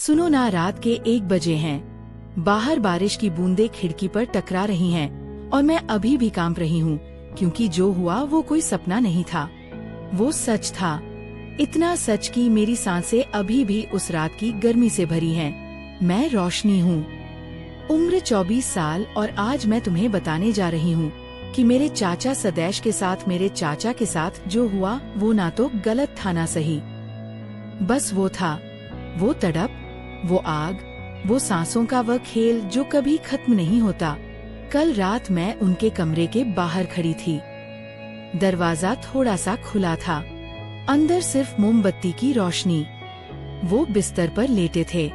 सुनो ना, रात के 1 बजे हैं। बाहर बारिश की बूंदें खिड़की पर टकरा रही हैं और मैं अभी भी कांप रही हूँ, क्योंकि जो हुआ वो कोई सपना नहीं था, वो सच था। इतना सच कि मेरी सांसें अभी भी उस रात की गर्मी से भरी हैं। मैं रोशनी हूँ, उम्र 24 साल, और आज मैं तुम्हें बताने जा रही हूँ कि मेरे चाचा सदैश के साथ, मेरे चाचा के साथ जो हुआ वो ना तो गलत था ना सही। बस वो था, वो तड़प, वो आग, वो सांसों का वह खेल जो कभी खत्म नहीं होता। कल रात मैं उनके कमरे के बाहर खड़ी थी। दरवाजा थोड़ा सा खुला था, अंदर सिर्फ मोमबत्ती की रोशनी। वो बिस्तर पर लेटे थे,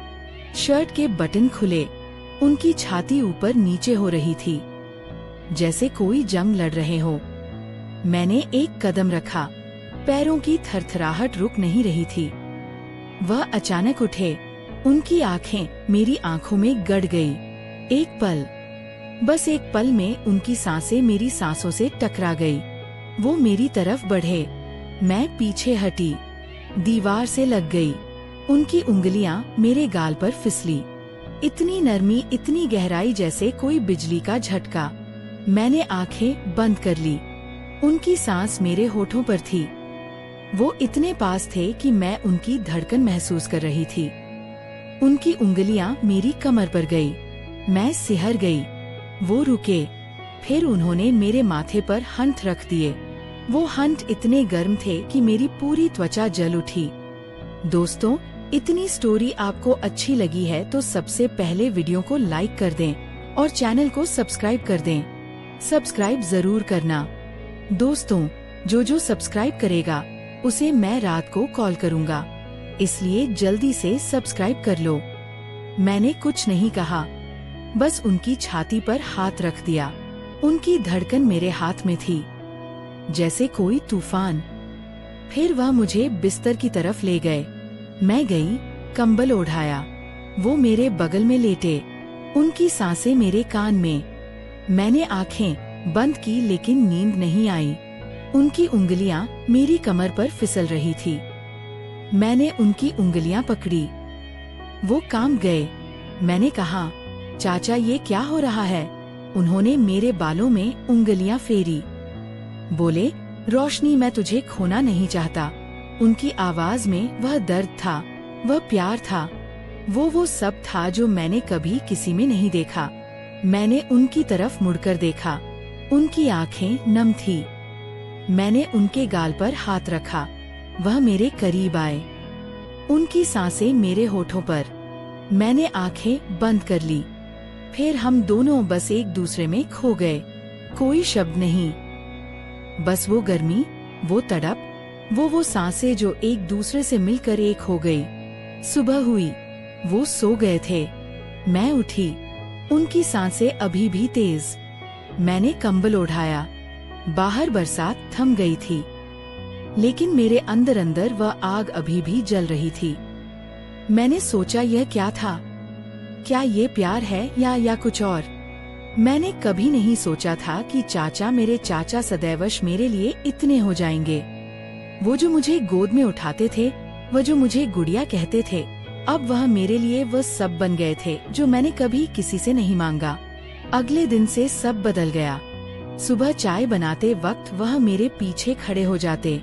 शर्ट के बटन खुले, उनकी छाती ऊपर नीचे हो रही थी, जैसे कोई जंग लड़ रहे हो। मैंने एक कदम रखा, पैरों की थरथराहट रुक नहीं रही थी। वह अचानक उठे, उनकी आंखें मेरी आंखों में गड़ गई। एक पल, बस एक पल में उनकी सांसें मेरी सांसों से टकरा गई। वो मेरी तरफ बढ़े, मैं पीछे हटी, दीवार से लग गई। उनकी उंगलियां मेरे गाल पर फिसली, इतनी नरमी, इतनी गहराई, जैसे कोई बिजली का झटका। मैंने आंखें बंद कर ली। उनकी सांस मेरे होठों पर थी। वो इतने पास थे कि मैं उनकी धड़कन महसूस कर रही थी। उनकी उंगलियां मेरी कमर पर गई, मैं सिहर गई। वो रुके, फिर उन्होंने मेरे माथे पर हाथ रख दिए। वो हाथ इतने गर्म थे कि मेरी पूरी त्वचा जल उठी। दोस्तों, इतनी स्टोरी आपको अच्छी लगी है तो सबसे पहले वीडियो को लाइक कर दें और चैनल को सब्सक्राइब कर दें। सब्सक्राइब जरूर करना दोस्तों, जो सब्सक्राइब करेगा उसे मैं रात को कॉल करूँगा, इसलिए जल्दी से सब्सक्राइब कर लो। मैंने कुछ नहीं कहा, बस उनकी छाती पर हाथ रख दिया। उनकी धड़कन मेरे हाथ में थी, जैसे कोई तूफान। फिर वह मुझे बिस्तर की तरफ ले गए। मैं गई, कंबल ओढ़ाया। वो मेरे बगल में लेटे, उनकी सांसें मेरे कान में। मैंने आंखें बंद की, लेकिन नींद नहीं आई। उनकी उंगलियां मेरी कमर पर फिसल रही थी। मैंने उनकी उंगलियां पकड़ी, वो कांप गए। मैंने कहा, चाचा ये क्या हो रहा है? उन्होंने मेरे बालों में उंगलियां फेरी, बोले, रोशनी, मैं तुझे खोना नहीं चाहता। उनकी आवाज में वह दर्द था, वह प्यार था, वो सब था जो मैंने कभी किसी में नहीं देखा। मैंने उनकी तरफ मुड़कर देखा, उनकी आंखें नम थी। मैंने उनके गाल पर हाथ रखा, वह मेरे करीब आए, उनकी सांसें मेरे होठों पर। मैंने आंखें बंद कर ली। फिर हम दोनों बस एक दूसरे में खो गए। कोई शब्द नहीं, बस वो गर्मी, वो तड़प, वो सांसें जो एक दूसरे से मिलकर एक हो गई। सुबह हुई, वो सो गए थे। मैं उठी, उनकी सांसें अभी भी तेज। मैंने कंबल ओढ़ाया। बाहर बरसात थम गई थी, लेकिन मेरे अंदर अंदर वह आग अभी भी जल रही थी। मैंने सोचा, यह क्या था? क्या ये प्यार है या कुछ और? मैंने कभी नहीं सोचा था कि चाचा, मेरे चाचा सदैवश मेरे लिए इतने हो जाएंगे। वो जो मुझे गोद में उठाते थे, वह जो मुझे गुड़िया कहते थे, अब वह मेरे लिए वह सब बन गए थे जो मैंने कभी किसी से नहीं मांगा। अगले दिन से सब बदल गया। सुबह चाय बनाते वक्त वह मेरे पीछे खड़े हो जाते,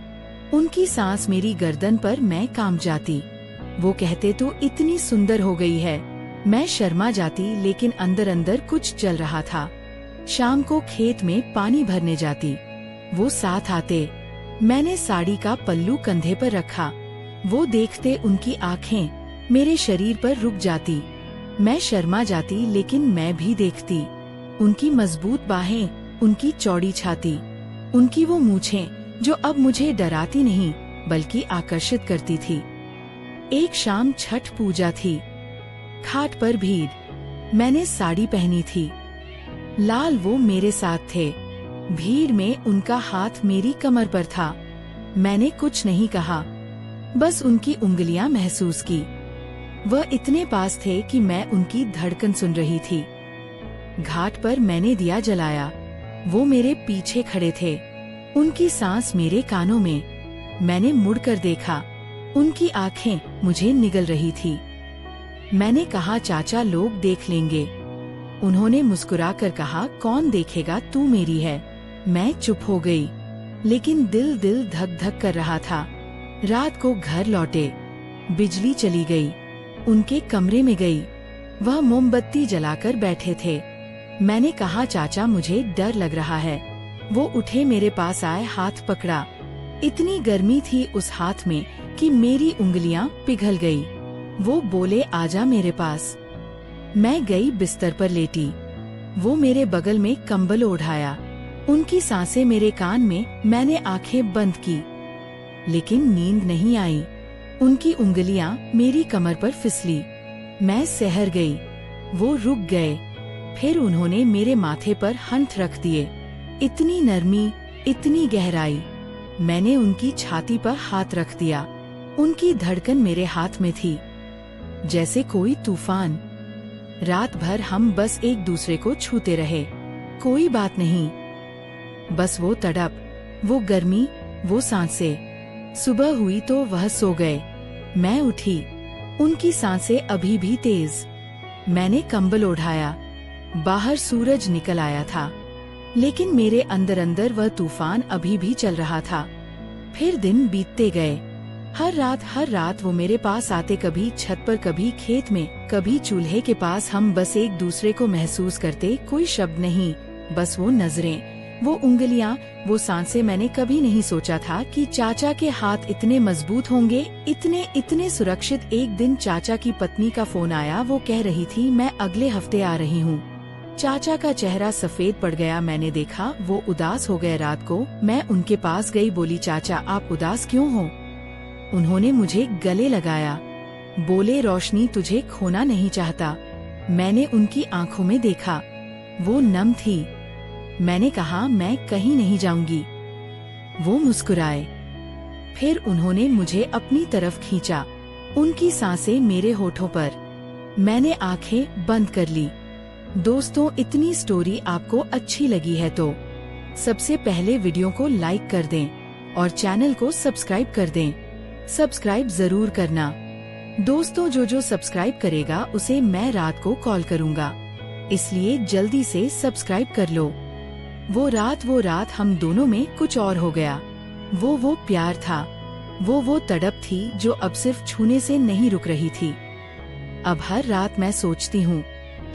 उनकी सांस मेरी गर्दन पर, मैं कांप जाती। वो कहते, तो इतनी सुंदर हो गई है। मैं शर्मा जाती, लेकिन अंदर अंदर कुछ चल रहा था। शाम को खेत में पानी भरने जाती, वो साथ आते। मैंने साड़ी का पल्लू कंधे पर रखा, वो देखते, उनकी आंखें मेरे शरीर पर रुक जाती। मैं शर्मा जाती, लेकिन मैं भी देखती। उनकी मजबूत बाहें, उनकी चौड़ी छाती, उनकी वो मूछें जो अब मुझे डराती नहीं बल्कि आकर्षित करती थी। एक शाम छठ पूजा थी, घाट पर भीड़। मैंने साड़ी पहनी थी, लाल, वो मेरे साथ थे। भीड़ में उनका हाथ मेरी कमर पर था। मैंने कुछ नहीं कहा, बस उनकी उंगलियां महसूस की। वह इतने पास थे कि मैं उनकी धड़कन सुन रही थी। घाट पर मैंने दिया जलाया, वो मेरे पीछे खड़े थे, उनकी सांस मेरे कानों में। मैंने मुड़कर देखा, उनकी आंखें मुझे निगल रही थी। मैंने कहा चाचा लोग देख लेंगे। उन्होंने मुस्कुराकर कहा कौन देखेगा, तू मेरी है। मैं चुप हो गई, लेकिन दिल धक धक कर रहा था। रात को घर लौटे, बिजली चली गई। उनके कमरे में गई, वह मोमबत्ती जलाकर बैठे थे। मैंने कहा चाचा मुझे डर लग रहा है। वो उठे, मेरे पास आए, हाथ पकड़ा। इतनी गर्मी थी उस हाथ में कि मेरी उंगलियां पिघल गई। वो बोले आजा मेरे पास। मैं गई, बिस्तर पर लेटी। वो मेरे बगल में कंबल ओढ़ाया, उनकी सांसें मेरे कान में। मैंने आंखें बंद की, लेकिन नींद नहीं आई। उनकी उंगलियां मेरी कमर पर फिसली। मैं सहर गई। वो रुक गए, फिर उन्होंने मेरे माथे पर हाथ रख दिए। इतनी नरमी, इतनी गहराई। मैंने उनकी छाती पर हाथ रख दिया। उनकी धड़कन मेरे हाथ में थी, जैसे कोई तूफान। रात भर हम बस एक दूसरे को छूते रहे। कोई बात नहीं, बस वो तड़प, वो गर्मी, वो सांसें। सुबह हुई तो वह सो गए। मैं उठी, उनकी सांसें अभी भी तेज। मैंने कंबल ओढ़ाया। बाहर सूरज निकल आया था, लेकिन मेरे अंदर अंदर वह तूफान अभी भी चल रहा था। फिर दिन बीतते गए। हर रात वो मेरे पास आते, कभी छत पर, कभी खेत में, कभी चूल्हे के पास। हम बस एक दूसरे को महसूस करते, कोई शब्द नहीं, बस वो नजरें, वो उंगलियां, वो सांसें। मैंने कभी नहीं सोचा था कि चाचा के हाथ इतने मजबूत होंगे, इतने सुरक्षित। एक दिन चाचा की पत्नी का फोन आया। वो कह रही थी मैं अगले हफ्ते आ रही हूँ। चाचा का चेहरा सफेद पड़ गया। मैंने देखा वो उदास हो गए। रात को मैं उनके पास गई, बोली चाचा आप उदास क्यों हो? उन्होंने मुझे गले लगाया, बोले रोशनी तुझे खोना नहीं चाहता। मैंने उनकी आंखों में देखा, वो नम थी। मैंने कहा मैं कहीं नहीं जाऊंगी। वो मुस्कुराए, फिर उन्होंने मुझे अपनी तरफ खींचा, उनकी सांसें मेरे होठों पर। मैंने आंखें बंद कर ली। दोस्तों, इतनी स्टोरी आपको अच्छी लगी है तो सबसे पहले वीडियो को लाइक कर दें और चैनल को सब्सक्राइब कर दें। सब्सक्राइब जरूर करना दोस्तों, जो सब्सक्राइब करेगा उसे मैं रात को कॉल करूंगा, इसलिए जल्दी से सब्सक्राइब कर लो। वो रात हम दोनों में कुछ और हो गया। वो प्यार था, वो तड़प थी जो अब सिर्फ छूने से नहीं रुक रही थी। अब हर रात मैं सोचती हूँ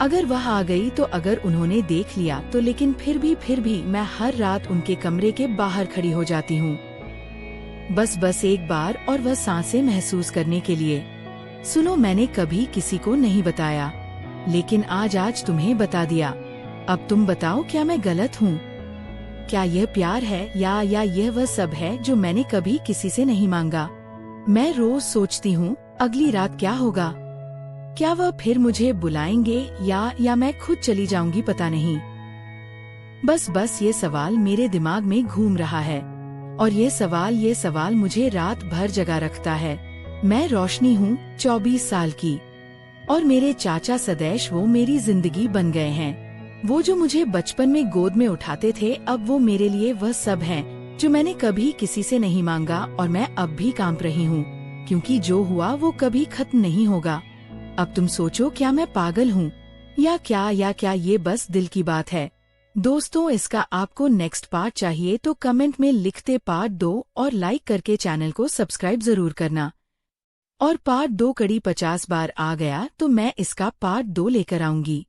अगर वह आ गई तो, अगर उन्होंने देख लिया तो, लेकिन फिर भी मैं हर रात उनके कमरे के बाहर खड़ी हो जाती हूँ, बस एक बार और वह सांसें महसूस करने के लिए। सुनो, मैंने कभी किसी को नहीं बताया, लेकिन आज तुम्हें बता दिया। अब तुम बताओ, क्या मैं गलत हूँ? क्या यह प्यार है या यह वह सब है जो मैंने कभी किसी से नहीं मांगा? मैं रोज सोचती हूँ अगली रात क्या होगा। क्या वह फिर मुझे बुलाएंगे या मैं खुद चली जाऊंगी, पता नहीं। बस ये सवाल मेरे दिमाग में घूम रहा है, और ये सवाल मुझे रात भर जगा रखता है। मैं रोशनी हूँ, 24 साल की, और मेरे चाचा सदैश वो मेरी जिंदगी बन गए हैं। वो जो मुझे बचपन में गोद में उठाते थे, अब वो मेरे लिए वह सब हैं जो मैंने कभी किसी से नहीं मांगा। और मैं अब भी कांप रही हूँ, क्योंकि जो हुआ वो कभी खत्म नहीं होगा। अब तुम सोचो, क्या मैं पागल हूँ या क्या ये बस दिल की बात है? दोस्तों, इसका आपको नेक्स्ट पार्ट चाहिए तो कमेंट में लिखते पार्ट 2 और लाइक करके चैनल को सब्सक्राइब जरूर करना। और पार्ट 2 कड़ी 50 बार आ गया तो मैं इसका पार्ट 2 लेकर आऊंगी।